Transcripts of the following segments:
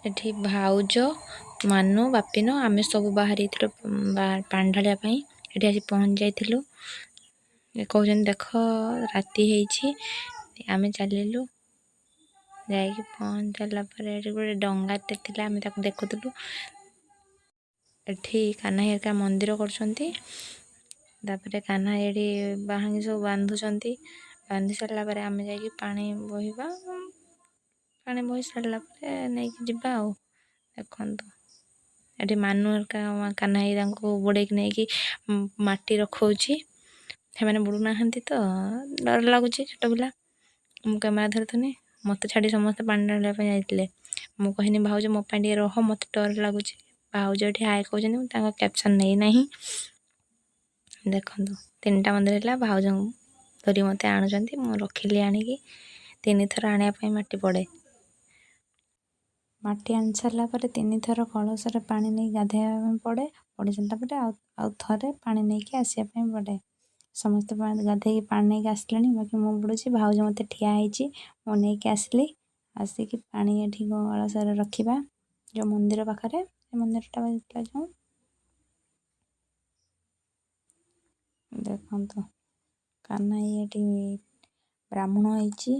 ଏଠି ଭାଉଜ ମାନୁ ବାପିନ ଆମେ ସବୁ ବାହାରିଥିଲୁ ପାଣି ଢାଳିବା ପାଇଁ। ଏଠି ଆସି ପହଞ୍ଚି ଯାଇଥିଲୁ। କହୁଛନ୍ତି ଦେଖ ରାତି ହେଇଛି। ଆମେ ଚାଲିଲୁ ଯାଇକି ପହଞ୍ଚି ସାରିଲା ପରେ ଏଠି ଗୋଟେ ଡଙ୍ଗାଟେ ଥିଲା, ଆମେ ତାକୁ ଦେଖୁଥିଲୁ। ଏଠି କାହ୍ନା ହେରିକା ମନ୍ଦିର କରୁଛନ୍ତି। ତାପରେ କାହ୍ନା ଏଠି ବାହାଙ୍ଗି ସବୁ ବାନ୍ଧୁଛନ୍ତି। ବାନ୍ଧି ସାରିଲା ପରେ ଆମେ ଯାଇକି ପାଣି ବୋହି ସାରିଲା ପରେ ନେଇକି ଯିବା ଆଉ। ଦେଖନ୍ତୁ ଏଠି ମାନୁ ହେରିକା କାହ୍ନା ହେଇ ତାଙ୍କୁ ବୁଡ଼େଇକି ନେଇକି ମାଟି ରଖଉଛି। ସେମାନେ ବୁଡ଼ୁନାହାନ୍ତି ତ ଡର ଲାଗୁଛି, ଛୋଟ ପିଲା। ମୁଁ କ୍ୟାମେରା ଧରୁଥିଲି, ମୋତେ ଛାଡ଼ି ସମସ୍ତେ ପାଣି ଢାଳିବା ପାଇଁ ଯାଇଥିଲେ। ମୁଁ କହିନି ଭାଉଜ ମୋ ପାଇଁ ଟିକେ ରହ, ମୋତେ ଡର ଲାଗୁଛି। ଭାଉଜ ଏଠି ହାଏ କହୁଛନ୍ତି, ମୁଁ ତାଙ୍କ କ୍ୟାପସନ୍ ନେଇନାହିଁ। ଦେଖନ୍ତୁ 3ଟା ମନ୍ଦିର ହେଲା, ଭାଉଜଙ୍କୁ ଧରି ମୋତେ ଆଣୁଛନ୍ତି। ମୁଁ ରଖିଲି ଆଣିକି 3 ଥର ଆଣିବା ପାଇଁ ମାଟି ପଡ଼େ। ମାଟି ଆଣି ସାରିଲା ପରେ 3 ଥର କଳସରେ ପାଣି ନେଇ ଗାଧୋଇବା ପାଇଁ ପଡ଼େ। ପଡ଼ି ସାରିଲା ପରେ ଆଉ ଥରେ ପାଣି ନେଇକି ଆସିବା ପାଇଁ ପଡ଼େ। ସମସ୍ତେ ଗାଧେଇକି ପାଣି ନେଇକି ଆସିଲେଣି, ବାକି ମୁଁ ବୁଡ଼ୁଛି। ଭାଉଜ ମୋତେ ଠିଆ ହେଇଛି, ମୁଁ ନେଇକି ଆସିଲି। ଆସିକି ପାଣି ଏଠି କଳସରେ ରଖିବା ଯେଉଁ ମନ୍ଦିର ପାଖରେ, ସେ ମନ୍ଦିରଟା ଥିଲା ଯେଉଁ। ଦେଖନ୍ତୁ କାହ୍ନା ଏଠି ବ୍ରାହ୍ମଣ ହେଇଛି,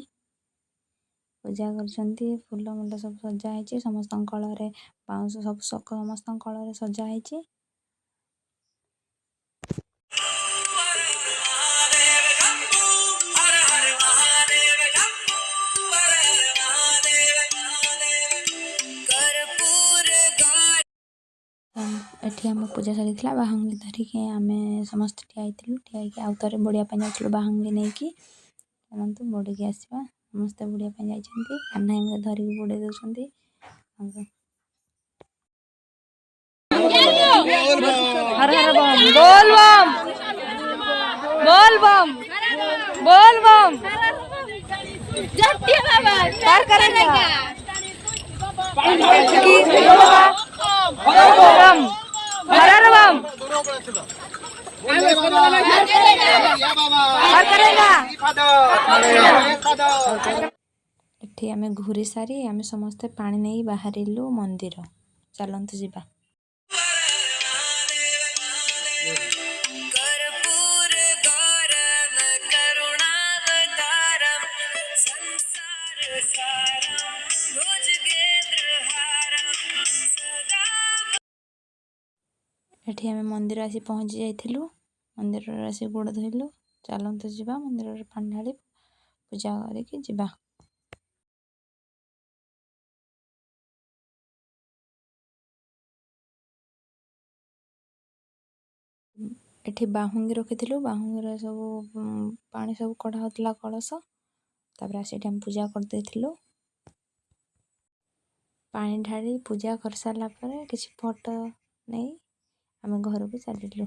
ପୂଜା କରୁଛନ୍ତି। ଫୁଲ ମୁଣ୍ଡ ସବୁ ସଜା ହେଇଛି। ସମସ୍ତଙ୍କ କଳରେ ବାଉଁଶ ସବୁ ସମସ୍ତଙ୍କ କଳରେ ସଜା ହେଇଛି। ଏଠି ଆମ ପୂଜା ସରିଥିଲା। ବାହାଙ୍ଗି ଧରିକି ଆମେ ସମସ୍ତେ ଠିଆ ହେଇଥିଲୁ। ଠିଆ ହେଇକି ଆଉ ଥରେ ବୁଡ଼ିବା ପାଇଁ ଯାଉଥିଲୁ ବାହାଙ୍ଗି ନେଇକି। ଚାଲନ୍ତୁ ବୁଡ଼ିକି ଆସିବା। ସମସ୍ତେ ବୁଡ଼ିବା ପାଇଁ ଯାଇଛନ୍ତି। କାହ୍ନା ଏମିତି ଧରିକି ବୁଡ଼େଇ ଦେଉଛନ୍ତି। हर हर बम बोल बम बोल बम बोल बम जट्टी बाबा पार करेगा बम हर हर बम पार करेगा। एठी आमे घुरी सारी आमे समस्ते पानी नहीं बाहरिलु मंदिर। चलंतु जिबा। एठी आमे मंदिर आसी पहुंची जाइथिलु। मंदिर आसी गोड़ धोइलु। चलंतु जिबा मंदिर रे पानी ढाली पूजा करके जिबा। एठी बाहुंगी रखिथिलु। बाहुंगी सब पानी सब कढ़ा होतला कलश। तापर आसी हम पूजा कर देथिलु। पानी ढाली पूजा कर सारला परे किछि फोटो नहीं आमे घर को चलिलु।